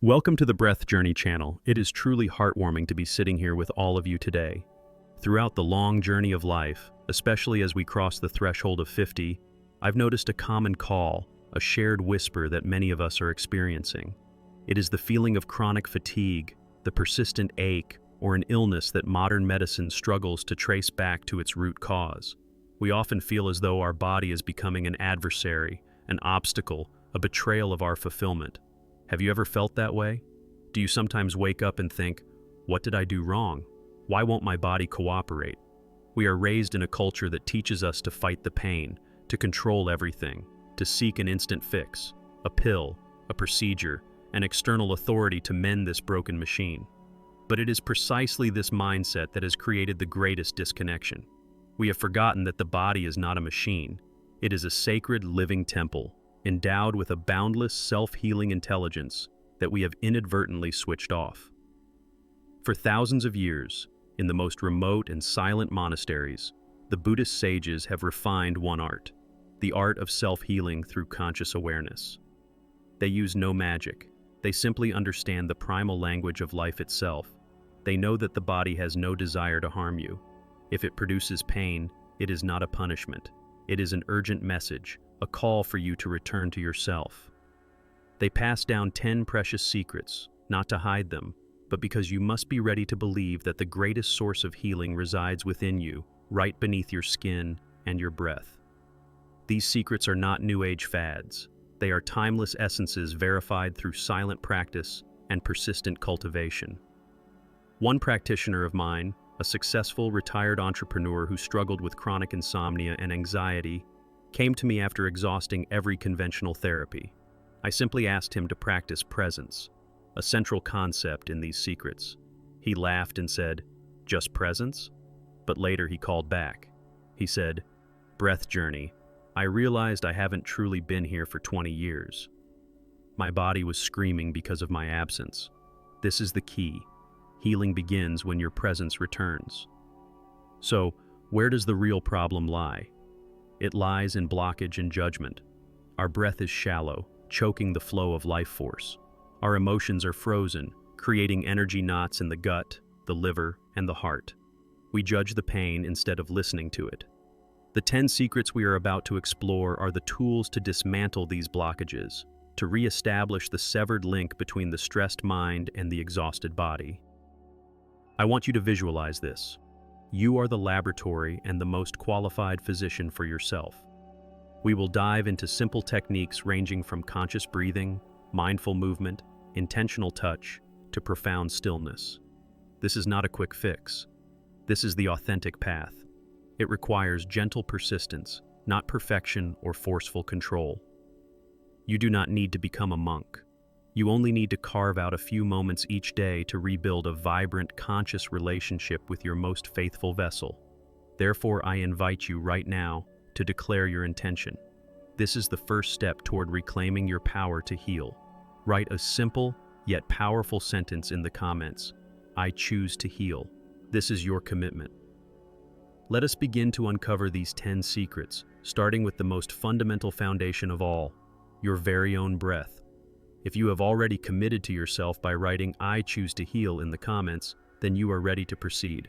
Welcome to the Breath Journey channel. It is truly heartwarming to be sitting here with all of you today. Throughout the long journey of life, especially as we cross the threshold of 50, I've noticed a common call, a shared whisper that many of us are experiencing. It is the feeling of chronic fatigue, the persistent ache, or an illness that modern medicine struggles to trace back to its root cause. We often feel as though our body is becoming an adversary, an obstacle, a betrayal of our fulfillment. Have you ever felt that way? Do you sometimes wake up and think, what did I do wrong? Why won't my body cooperate? We are raised in a culture that teaches us to fight the pain, to control everything, to seek an instant fix, a pill, a procedure, an external authority to mend this broken machine. But it is precisely this mindset that has created the greatest disconnection. We have forgotten that the body is not a machine. It is a sacred living temple, endowed with a boundless self-healing intelligence that we have inadvertently switched off. For thousands of years, in the most remote and silent monasteries, the Buddhist sages have refined one art, the art of self-healing through conscious awareness. They use no magic. They simply understand the primal language of life itself. They know that the body has no desire to harm you. If it produces pain, it is not a punishment. It is an urgent message, a call for you to return to yourself. They pass down 10 precious secrets, not to hide them, but because you must be ready to believe that the greatest source of healing resides within you, right beneath your skin and your breath. These secrets are not New Age fads. They are timeless essences verified through silent practice and persistent cultivation. One practitioner of mine, a successful retired entrepreneur who struggled with chronic insomnia and anxiety, came to me after exhausting every conventional therapy. I simply asked him to practice presence, a central concept in these secrets. He laughed and said, "Just presence?" But later he called back. He said, "Breath journey, I realized I haven't truly been here for 20 years. My body was screaming because of my absence. This is the key. Healing begins when your presence returns." So, where does the real problem lie? It lies in blockage and judgment. Our breath is shallow, choking the flow of life force. Our emotions are frozen, creating energy knots in the gut, the liver, and the heart. We judge the pain instead of listening to it. The 10 secrets we are about to explore are the tools to dismantle these blockages, to re-establish the severed link between the stressed mind and the exhausted body. I want you to visualize this. You are the laboratory and the most qualified physician for yourself. We will dive into simple techniques ranging from conscious breathing, mindful movement, intentional touch, to profound stillness. This is not a quick fix. This is the authentic path. It requires gentle persistence, not perfection or forceful control. You do not need to become a monk. You only need to carve out a few moments each day to rebuild a vibrant, conscious relationship with your most faithful vessel. Therefore, I invite you right now to declare your intention. This is the first step toward reclaiming your power to heal. Write a simple yet powerful sentence in the comments. I choose to heal. This is your commitment. Let us begin to uncover these 10 secrets, starting with the most fundamental foundation of all, your very own breath. If you have already committed to yourself by writing "I choose to heal" in the comments, then you are ready to proceed.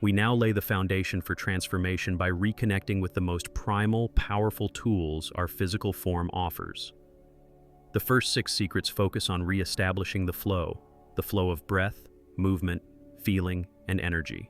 We now lay the foundation for transformation by reconnecting with the most primal, powerful tools our physical form offers. The first 6 secrets focus on re-establishing the flow of breath, movement, feeling, and energy.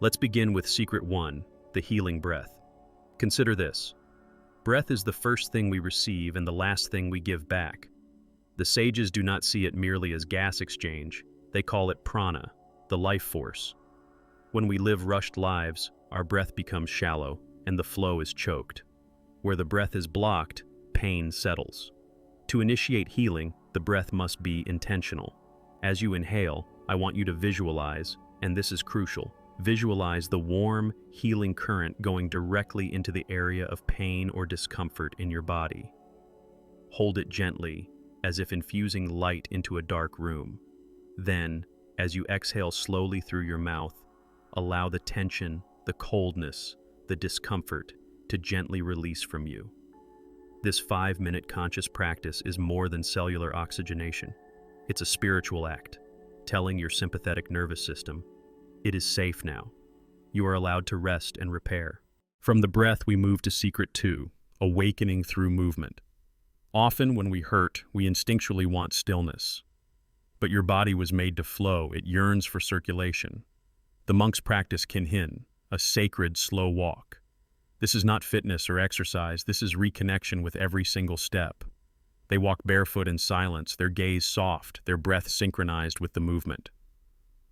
Let's begin with secret 1, the healing breath. Consider this. Breath is the first thing we receive and the last thing we give back. The sages do not see it merely as gas exchange. They call it prana, the life force. When we live rushed lives, our breath becomes shallow and the flow is choked. Where the breath is blocked, pain settles. To initiate healing, the breath must be intentional. As you inhale, I want you to visualize, and this is crucial, visualize the warm, healing current going directly into the area of pain or discomfort in your body. Hold it gently, as if infusing light into a dark room. Then, as you exhale slowly through your mouth, allow the tension, the coldness, the discomfort to gently release from you. This 5-minute conscious practice is more than cellular oxygenation. It's a spiritual act, telling your sympathetic nervous system, it is safe now. You are allowed to rest and repair. From the breath, we move to secret 2, awakening through movement. Often when we hurt, we instinctually want stillness. But your body was made to flow, it yearns for circulation. The monks practice Kinhin, a sacred slow walk. This is not fitness or exercise, this is reconnection with every single step. They walk barefoot in silence, their gaze soft, their breath synchronized with the movement.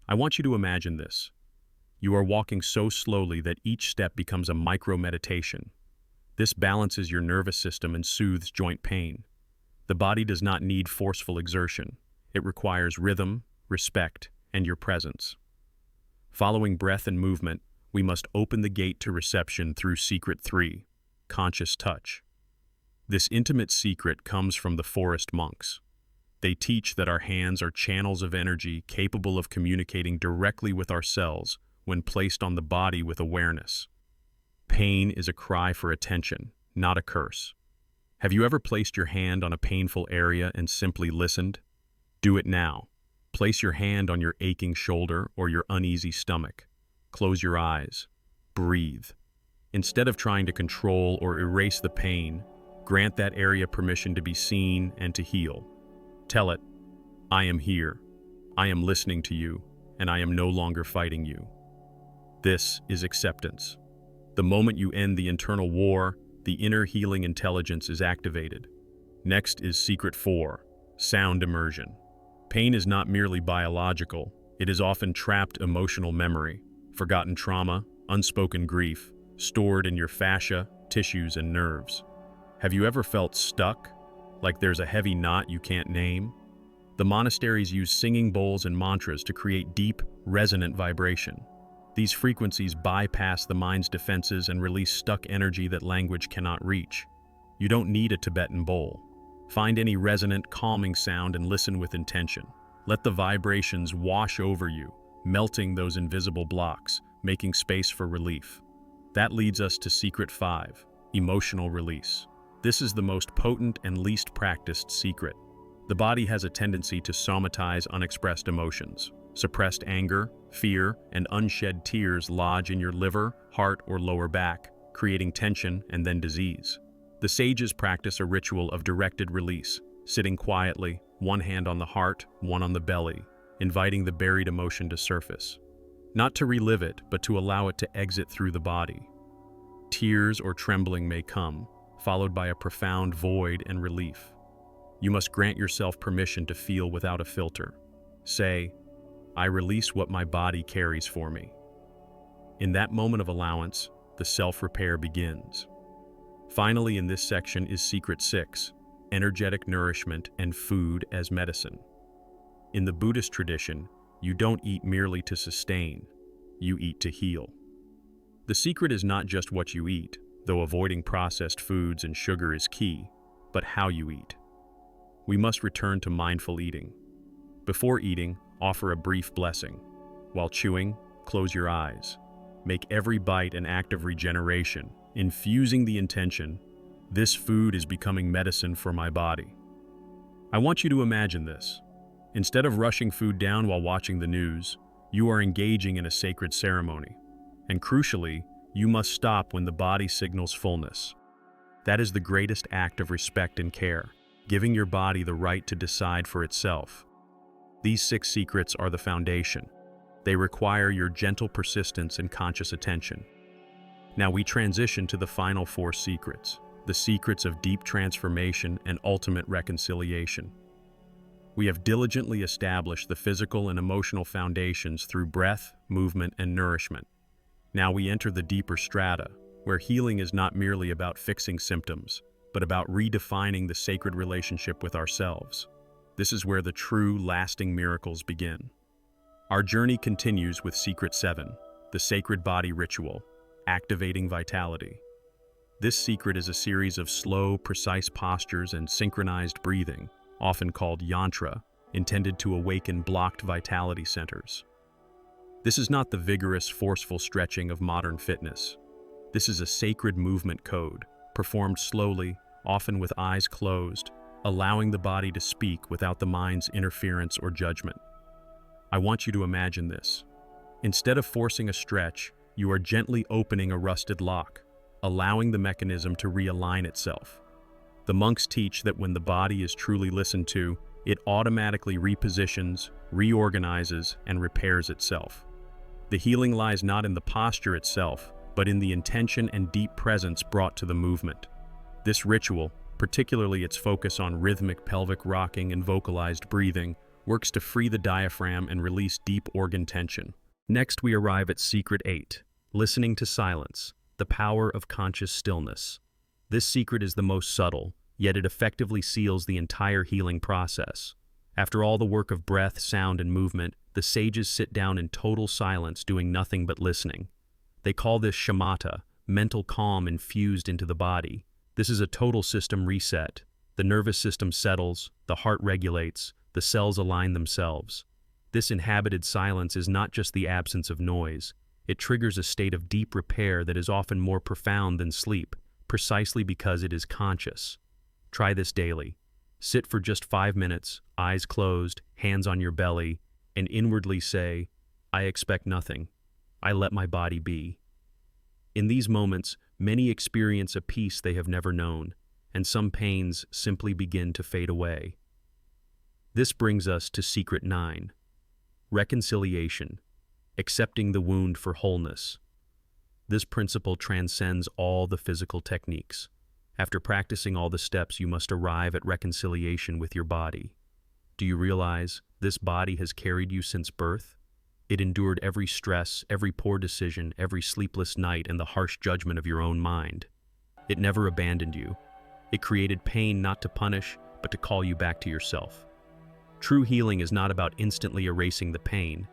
I want you to imagine this. You are walking so slowly that each step becomes a micro-meditation. This balances your nervous system and soothes joint pain. The body does not need forceful exertion. It requires rhythm, respect, and your presence. Following breath and movement, we must open the gate to reception through secret 3, conscious touch. This intimate secret comes from the forest monks. They teach that our hands are channels of energy capable of communicating directly with ourselves when placed on the body with awareness. Pain is a cry for attention, not a curse. Have you ever placed your hand on a painful area and simply listened? Do it now. Place your hand on your aching shoulder or your uneasy stomach. Close your eyes. Breathe. Instead of trying to control or erase the pain, grant that area permission to be seen and to heal. Tell it, I am here. I am listening to you, and I am no longer fighting you. This is acceptance. The moment you end the internal war, the inner healing intelligence is activated. Next is secret 4, sound immersion. Pain is not merely biological, it is often trapped emotional memory, forgotten trauma, unspoken grief, stored in your fascia, tissues, and nerves. Have you ever felt stuck, like there's a heavy knot you can't name? The monasteries use singing bowls and mantras to create deep, resonant vibration. These frequencies bypass the mind's defenses and release stuck energy that language cannot reach. You don't need a Tibetan bowl. Find any resonant, calming sound and listen with intention. Let the vibrations wash over you, melting those invisible blocks, making space for relief. That leads us to secret 5, emotional release. This is the most potent and least practiced secret. The body has a tendency to somatize unexpressed emotions. Suppressed anger, fear, and unshed tears lodge in your liver, heart, or lower back, creating tension and then disease. The sages practice a ritual of directed release, sitting quietly, one hand on the heart, one on the belly, inviting the buried emotion to surface. Not to relive it, but to allow it to exit through the body. Tears or trembling may come, followed by a profound void and relief. You must grant yourself permission to feel without a filter. Say, I release what my body carries for me. In that moment of allowance, the self-repair begins. Finally, in this section is secret 6, energetic nourishment and food as medicine. In the Buddhist tradition, you don't eat merely to sustain, you eat to heal. The secret is not just what you eat, though avoiding processed foods and sugar is key, but how you eat. We must return to mindful eating. Before eating, offer a brief blessing. While chewing, close your eyes. Make every bite an act of regeneration, infusing the intention, this food is becoming medicine for my body. I want you to imagine this. Instead of rushing food down while watching the news, you are engaging in a sacred ceremony. And crucially, you must stop when the body signals fullness. That is the greatest act of respect and care, giving your body the right to decide for itself. These 6 secrets are the foundation. They require your gentle persistence and conscious attention. Now we transition to the final 4 secrets, the secrets of deep transformation and ultimate reconciliation. We have diligently established the physical and emotional foundations through breath, movement, and nourishment. Now we enter the deeper strata, where healing is not merely about fixing symptoms, but about redefining the sacred relationship with ourselves. This is where the true, lasting miracles begin. Our journey continues with Secret 7, the sacred body ritual, activating vitality. This secret is a series of slow, precise postures and synchronized breathing, often called yantra, intended to awaken blocked vitality centers. This is not the vigorous, forceful stretching of modern fitness. This is a sacred movement code, performed slowly, often with eyes closed, allowing the body to speak without the mind's interference or judgment. I want you to imagine this. Instead of forcing a stretch, you are gently opening a rusted lock, allowing the mechanism to realign itself. The monks teach that when the body is truly listened to, it automatically repositions, reorganizes, and repairs itself. The healing lies not in the posture itself, but in the intention and deep presence brought to the movement. This ritual, particularly its focus on rhythmic pelvic rocking and vocalized breathing, works to free the diaphragm and release deep organ tension. Next, we arrive at Secret 8, listening to silence, the power of conscious stillness. This secret is the most subtle, yet it effectively seals the entire healing process. After all the work of breath, sound, and movement, the sages sit down in total silence, doing nothing but listening. They call this shamatha, mental calm infused into the body. This is a total system reset. The nervous system settles, the heart regulates, the cells align themselves. This inhabited silence is not just the absence of noise. It triggers a state of deep repair that is often more profound than sleep, precisely because it is conscious. Try this daily. Sit for just 5 minutes, eyes closed, hands on your belly, and inwardly say, "I expect nothing. I let my body be." In these moments, many experience a peace they have never known, and some pains simply begin to fade away. This brings us to Secret 9, reconciliation, accepting the wound for wholeness. This principle transcends all the physical techniques. After practicing all the steps, you must arrive at reconciliation with your body. Do you realize this body has carried you since birth? It endured every stress, every poor decision, every sleepless night, and the harsh judgment of your own mind. It never abandoned you. It created pain not to punish, but to call you back to yourself. True healing is not about instantly erasing the pain.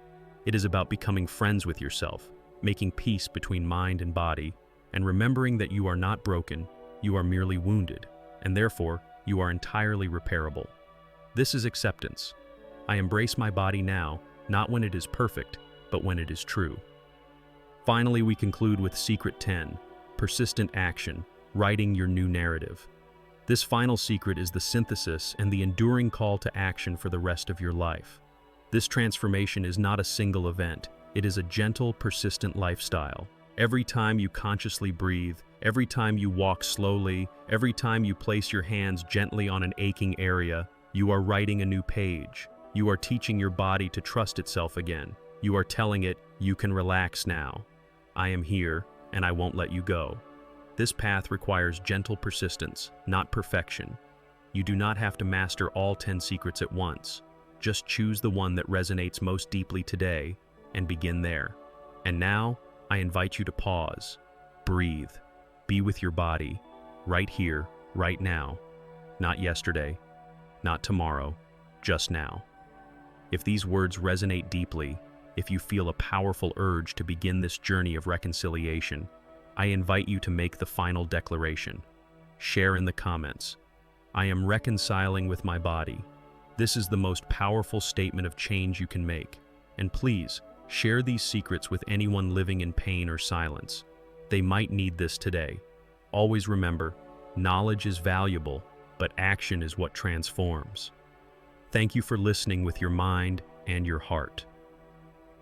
It is about becoming friends with yourself, making peace between mind and body, and remembering that you are not broken, you are merely wounded, and therefore you are entirely repairable. This is acceptance. I embrace my body now, not when it is perfect, but when it is true. Finally, we conclude with Secret 10, persistent action, writing your new narrative. This final secret is the synthesis and the enduring call to action for the rest of your life. This transformation is not a single event. It is a gentle, persistent lifestyle. Every time you consciously breathe, every time you walk slowly, every time you place your hands gently on an aching area, you are writing a new page. You are teaching your body to trust itself again. You are telling it, you can relax now. I am here, and I won't let you go. This path requires gentle persistence, not perfection. You do not have to master all 10 secrets at once. Just choose the one that resonates most deeply today and begin there. And now, I invite you to pause, breathe, be with your body, right here, right now. Not yesterday, not tomorrow, just now. If these words resonate deeply, if you feel a powerful urge to begin this journey of reconciliation, I invite you to make the final declaration. Share in the comments. I am reconciling with my body. This is the most powerful statement of change you can make. And please, share these secrets with anyone living in pain or silence. They might need this today. Always remember, knowledge is valuable, but action is what transforms. Thank you for listening with your mind and your heart.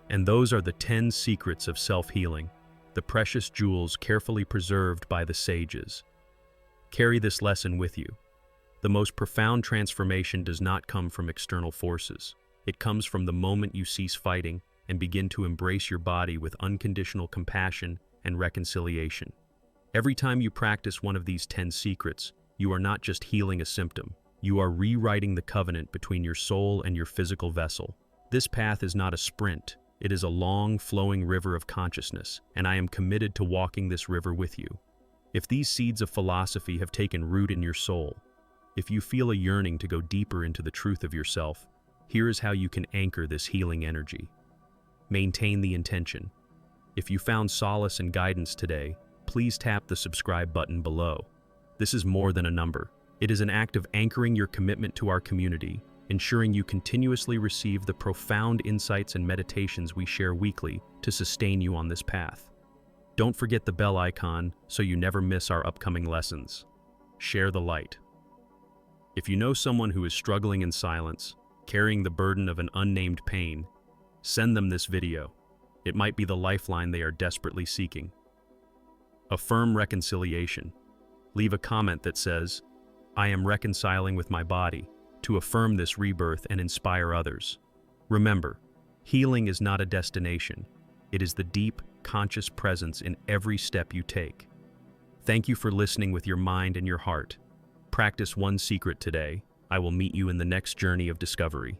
And those are the 10 secrets of self-healing, the precious jewels carefully preserved by the sages. Carry this lesson with you. The most profound transformation does not come from external forces. It comes from the moment you cease fighting and begin to embrace your body with unconditional compassion and reconciliation. Every time you practice one of these 10 secrets, you are not just healing a symptom. You are rewriting the covenant between your soul and your physical vessel. This path is not a sprint. It is a long, flowing river of consciousness, and I am committed to walking this river with you. If these seeds of philosophy have taken root in your soul, if you feel a yearning to go deeper into the truth of yourself, here is how you can anchor this healing energy. Maintain the intention. If you found solace and guidance today, please tap the subscribe button below. This is more than a number. It is an act of anchoring your commitment to our community, ensuring you continuously receive the profound insights and meditations we share weekly to sustain you on this path. Don't forget the bell icon so you never miss our upcoming lessons. share the light. If you know someone who is struggling in silence, carrying the burden of an unnamed pain, send them this video. It might be the lifeline they are desperately seeking. Affirm reconciliation. Leave a comment that says, "I am reconciling with my body," to affirm this rebirth and inspire others. Remember, healing is not a destination. It is the deep, conscious presence in every step you take. Thank you for listening with your mind and your heart. Practice one secret today. I will meet you in the next journey of discovery.